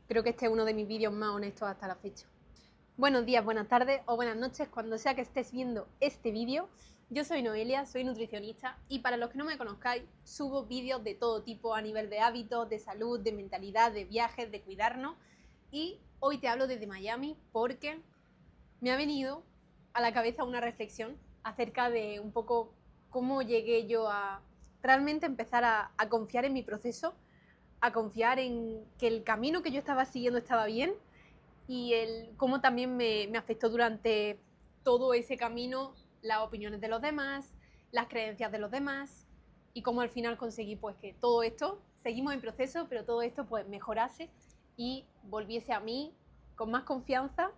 Creo que este es uno de mis vídeos más honestos hasta la fecha. Buenos días, buenas tardes o buenas noches, cuando sea que estés viendo este vídeo. Yo soy Noelia, soy nutricionista y para los que no me conozcáis, subo vídeos de todo tipo a nivel de hábitos, de salud, de mentalidad, de viajes, de cuidarnos. Y hoy te hablo desde Miami porque me ha venido a la cabeza una reflexión acerca de un poco cómo llegué yo a realmente empezar a confiar en mi proceso, a confiar en que el camino que yo estaba siguiendo estaba bien y el cómo también me afectó durante todo ese camino las opiniones de los demás, las creencias de los demás y cómo al final conseguí pues que todo esto, seguimos en proceso, pero todo esto pues mejorase y volviese a mí con más confianza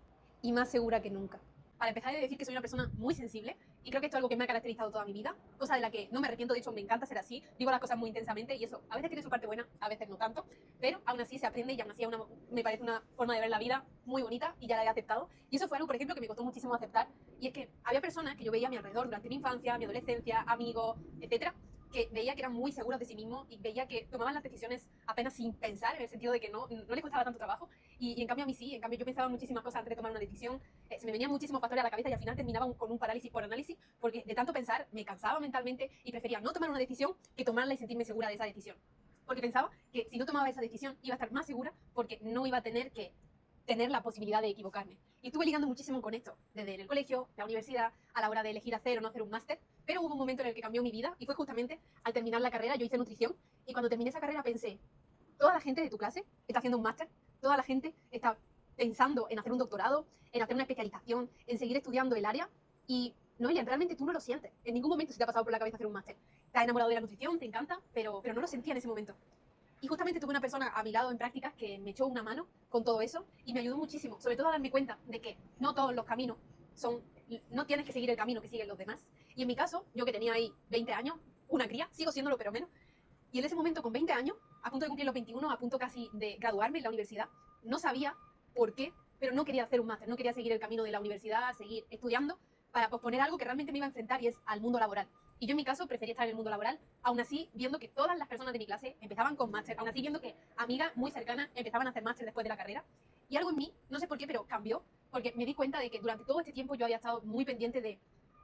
y más segura que nunca. Para empezar, he de decir que soy una persona muy sensible y creo que esto es algo que me ha caracterizado toda mi vida, cosa de la que no me arrepiento, de hecho me encanta ser así, digo las cosas muy intensamente y eso a veces tiene su parte buena, a veces no tanto, pero aún así se aprende y aún así me parece una forma de ver la vida muy bonita y ya la he aceptado. Y eso fue algo, por ejemplo, que me costó muchísimo aceptar, y es que había personas que yo veía a mi alrededor durante mi infancia, mi adolescencia, amigos, etcétera, que veía que eran muy seguros de sí mismos y veía que tomaban las decisiones apenas sin pensar, en el sentido de que no les costaba tanto trabajo, y en cambio a mí sí, en cambio yo pensaba muchísimas cosas antes de tomar una decisión, se me venían muchísimos factores a la cabeza y al final terminaba con un parálisis por análisis, porque de tanto pensar me cansaba mentalmente y prefería no tomar una decisión que tomarla y sentirme segura de esa decisión. Porque pensaba que si no tomaba esa decisión iba a estar más segura porque no iba a tener que tener la posibilidad de equivocarme. Y estuve ligando muchísimo con esto, desde el colegio, la universidad, a la hora de elegir hacer o no hacer un máster, pero hubo un momento en el que cambió mi vida y fue justamente al terminar la carrera. Yo hice nutrición y cuando terminé esa carrera pensé, toda la gente de tu clase está haciendo un máster, toda la gente está pensando en hacer un doctorado, en hacer una especialización, en seguir estudiando el área y Noelia, realmente tú no lo sientes. En ningún momento se te ha pasado por la cabeza hacer un máster. Te has enamorado de la nutrición, te encanta, pero no lo sentía en ese momento. Y justamente tuve una persona a mi lado en prácticas que me echó una mano con todo eso y me ayudó muchísimo, sobre todo a darme cuenta de que no todos los caminos son, no tienes que seguir el camino que siguen los demás. Y en mi caso, yo que tenía ahí 20 años, una cría, sigo siéndolo pero menos, y en ese momento con 20 años, a punto de cumplir los 21, a punto casi de graduarme en la universidad, no sabía por qué, pero no quería hacer un máster, no quería seguir el camino de la universidad, seguir estudiando para posponer algo que realmente me iba a enfrentar y es al mundo laboral. Y yo en mi caso prefería estar en el mundo laboral, aún así viendo que todas las personas de mi clase empezaban con máster, aún así viendo que amigas muy cercanas empezaban a hacer máster después de la carrera. Y algo en mí, no sé por qué, pero cambió, porque me di cuenta de que durante todo este tiempo yo había estado muy pendiente de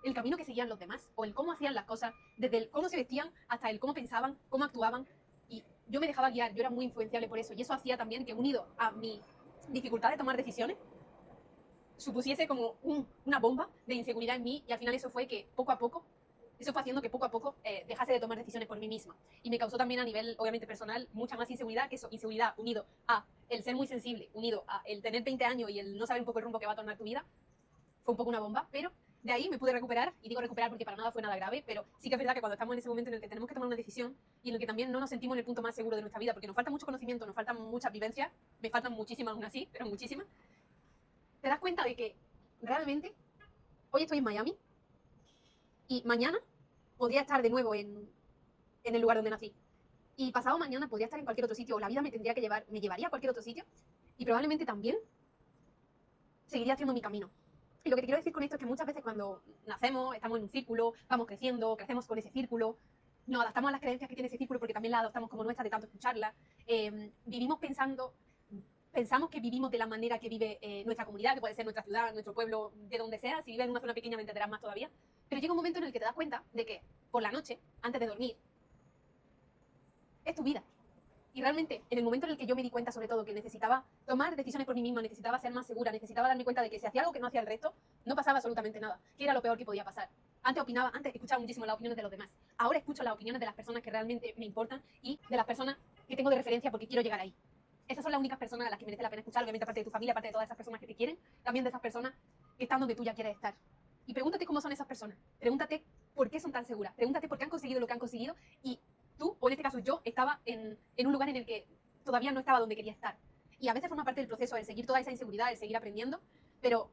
el camino que seguían los demás, o el cómo hacían las cosas, desde el cómo se vestían hasta el cómo pensaban, cómo actuaban, y yo me dejaba guiar, yo era muy influenciable por eso, y eso hacía también que, unido a mi dificultad de tomar decisiones, supusiese como una bomba de inseguridad en mí, y al final eso fue que poco a poco, eso fue haciendo que poco a poco dejase de tomar decisiones por mí misma. Y me causó también a nivel, obviamente, personal, mucha más inseguridad, que eso, inseguridad unido a el ser muy sensible, unido a el tener 20 años y el no saber un poco el rumbo que va a tomar tu vida, fue un poco una bomba, pero de ahí me pude recuperar, y digo recuperar porque para nada fue nada grave, pero sí que es verdad que cuando estamos en ese momento en el que tenemos que tomar una decisión y en el que también no nos sentimos en el punto más seguro de nuestra vida, porque nos falta mucho conocimiento, nos faltan muchas vivencias, me faltan muchísimas aún así, pero muchísimas, te das cuenta de que realmente hoy estoy en Miami y mañana podría estar de nuevo en el lugar donde nací. Y pasado mañana podría estar en cualquier otro sitio, o la vida me tendría que llevar, me llevaría a cualquier otro sitio, y probablemente también seguiría haciendo mi camino. Y lo que te quiero decir con esto es que muchas veces cuando nacemos, estamos en un círculo, vamos creciendo, crecemos con ese círculo, nos adaptamos a las creencias que tiene ese círculo porque también las adoptamos como nuestras de tanto escucharlas, vivimos pensamos que vivimos de la manera que vive nuestra comunidad, que puede ser nuestra ciudad, nuestro pueblo, de donde sea. Si vives en una zona pequeña me entenderás más todavía. Pero llega un momento en el que te das cuenta de que por la noche, antes de dormir, es tu vida. Y realmente, en el momento en el que yo me di cuenta, sobre todo, que necesitaba tomar decisiones por mí misma, necesitaba ser más segura, necesitaba darme cuenta de que si hacía algo que no hacía el resto, no pasaba absolutamente nada, que era lo peor que podía pasar. Antes escuchaba muchísimo las opiniones de los demás. Ahora escucho las opiniones de las personas que realmente me importan y de las personas que tengo de referencia porque quiero llegar ahí. Esas son las únicas personas a las que merece la pena escuchar, obviamente aparte de tu familia, aparte de todas esas personas que te quieren, también de esas personas que están donde tú ya quieres estar. Y pregúntate cómo son esas personas. Pregúntate por qué son tan seguras. Pregúntate por qué han conseguido lo que han conseguido y tú, o en este caso yo, estaba en un lugar en el que todavía no estaba donde quería estar. Y a veces forma parte del proceso el seguir toda esa inseguridad, el seguir aprendiendo, pero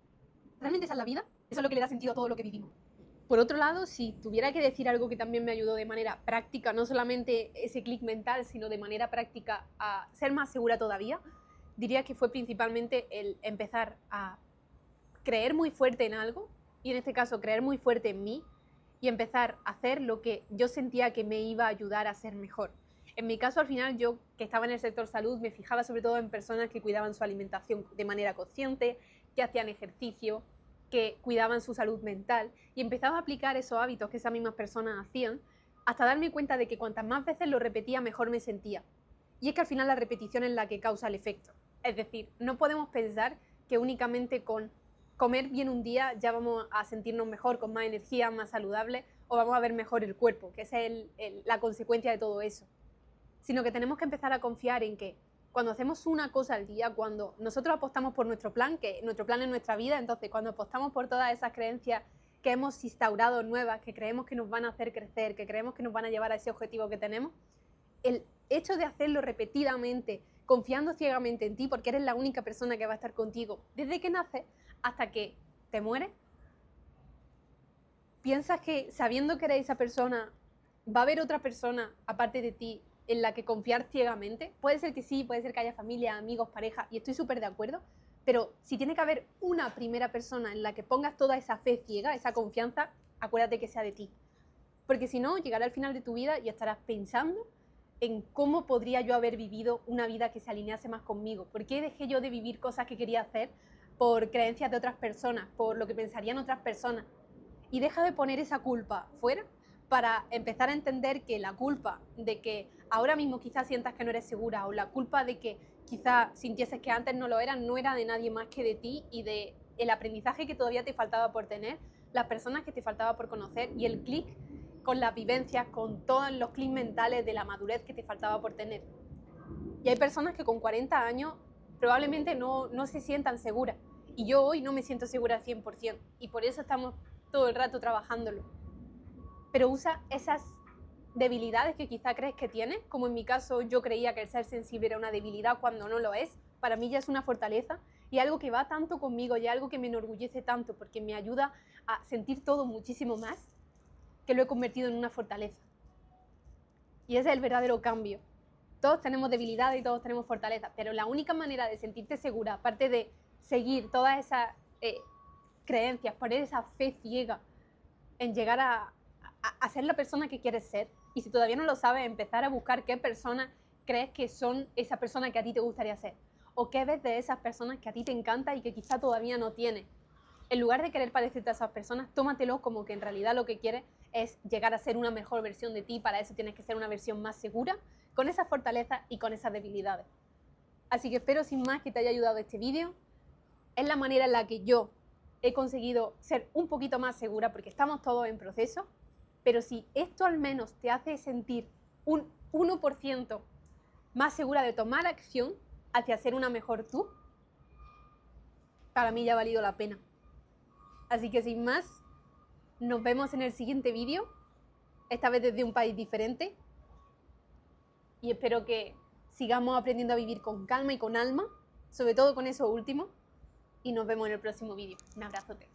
realmente esa es la vida, eso es lo que le da sentido a todo lo que vivimos. Por otro lado, si tuviera que decir algo que también me ayudó de manera práctica, no solamente ese clic mental, sino de manera práctica a ser más segura todavía, diría que fue principalmente el empezar a creer muy fuerte en algo, y en este caso creer muy fuerte en mí, y empezar a hacer lo que yo sentía que me iba a ayudar a ser mejor. En mi caso, al final, yo que estaba en el sector salud, me fijaba sobre todo en personas que cuidaban su alimentación de manera consciente, que hacían ejercicio, que cuidaban su salud mental, y empezaba a aplicar esos hábitos que esas mismas personas hacían, hasta darme cuenta de que cuantas más veces lo repetía, mejor me sentía. Y es que al final la repetición es la que causa el efecto. Es decir, no podemos pensar que únicamente con comer bien un día ya vamos a sentirnos mejor, con más energía, más saludable, o vamos a ver mejor el cuerpo, que esa es la consecuencia de todo eso. Sino que tenemos que empezar a confiar en que cuando hacemos una cosa al día, cuando nosotros apostamos por nuestro plan, que nuestro plan es nuestra vida, entonces cuando apostamos por todas esas creencias que hemos instaurado nuevas, que creemos que nos van a hacer crecer, que creemos que nos van a llevar a ese objetivo que tenemos, el hecho de hacerlo repetidamente, confiando ciegamente en ti, porque eres la única persona que va a estar contigo desde que naces hasta que te mueres, piensas que sabiendo que eres esa persona, va a haber otra persona aparte de ti en la que confiar ciegamente. Puede ser que sí, puede ser que haya familia, amigos, pareja, y estoy súper de acuerdo, pero si tiene que haber una primera persona en la que pongas toda esa fe ciega, esa confianza, acuérdate que sea de ti. Porque si no, llegará al final de tu vida y estarás pensando en cómo podría yo haber vivido una vida que se alinease más conmigo. ¿Por qué dejé yo de vivir cosas que quería hacer por creencias de otras personas, por lo que pensarían otras personas? Y deja de poner esa culpa fuera para empezar a entender que la culpa de que ahora mismo quizás sientas que no eres segura, o la culpa de que quizás sintieses que antes no lo eras, no era de nadie más que de ti y de el aprendizaje que todavía te faltaba por tener, las personas que te faltaba por conocer y el clic con las vivencias, con todos los clics mentales de la madurez que te faltaba por tener. Y hay personas que con 40 años probablemente no se sientan seguras. Y yo hoy no me siento segura al 100%. Y por eso estamos todo el rato trabajándolo. Pero usa esas debilidades que quizá crees que tienes, como en mi caso yo creía que el ser sensible era una debilidad cuando no lo es. Para mí ya es una fortaleza y algo que va tanto conmigo y algo que me enorgullece tanto porque me ayuda a sentir todo muchísimo más, que lo he convertido en una fortaleza. Y ese es el verdadero cambio. Todos tenemos debilidades y todos tenemos fortalezas, pero la única manera de sentirte segura, aparte de seguir todas esas creencias, poner esa fe ciega en llegar a ser la persona que quieres ser, y si todavía no lo sabes, empezar a buscar qué personas crees que son esa persona que a ti te gustaría ser, o qué ves de esas personas que a ti te encanta y que quizá todavía no tienes. En lugar de querer parecerte a esas personas, tómatelo como que en realidad lo que quieres es llegar a ser una mejor versión de ti. Para eso tienes que ser una versión más segura, con esas fortalezas y con esas debilidades. Así que espero sin más que te haya ayudado este vídeo. Es la manera en la que yo he conseguido ser un poquito más segura, porque estamos todos en proceso, pero si esto al menos te hace sentir un 1% más segura de tomar acción hacia ser una mejor tú, para mí ya ha valido la pena. Así que sin más, nos vemos en el siguiente vídeo, esta vez desde un país diferente, y espero que sigamos aprendiendo a vivir con calma y con alma, sobre todo con eso último, y nos vemos en el próximo vídeo. Un abrazote.